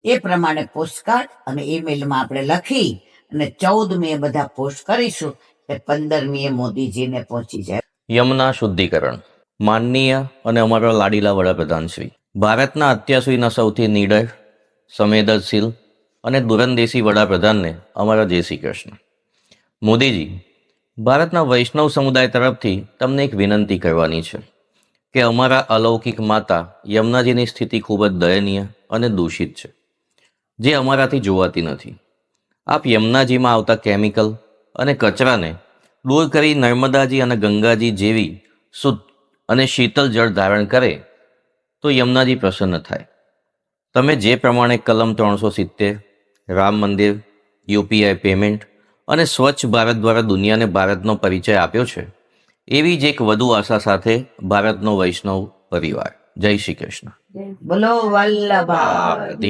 એ પ્રમાણે પોસ્ટકાર્ડ અને ઈમેલમાં આપણે લખી અને 14 મે બધા પોસ્ટ કરીશું કે 15મીએ મોદીજીને પહોંચી જાય. યમના શુદ્ધિકરણ. માનનીય અને અમારા લાડીલા વડાપ્રધાન શ્રી, ભારતના અત્યાર સુધીના સૌથી નીડર, સંવેદનશીલ અને દૂરંદેશી વડાપ્રધાનને અમારા જય શ્રી કૃષ્ણ. મોદીજી, ભારતના વૈષ્ણવ સમુદાય તરફથી તમને એક વિનંતી કરવાની છે કે અમારા અલૌકિક માતા યમુનાજીની સ્થિતિ ખૂબ જ દયનીય અને દૂષિત છે, જે અમારાથી જોવાતી નથી. આપ યમુનાજીમાં આવતા કેમિકલ અને કચરાને દૂર કરી નર્મદાજી અને ગંગાજી જેવી શુદ્ધ અને શીતળ જળ ધારણ કરે તો યમુનાજી પ્રસન્ન થાય. તમે જે પ્રમાણે કલમ 370, રામ મંદિર, યુપીઆઈ પેમેન્ટ અને સ્વચ્છ ભારત દ્વારા દુનિયાને ભારતનો પરિચય આપ્યો છે, એવી જ એક વધુ આશા સાથે ભારતનો વૈષ્ણવ પરિવાર. જય શ્રી કૃષ્ણ. બોલો વલ્લભાદેવ.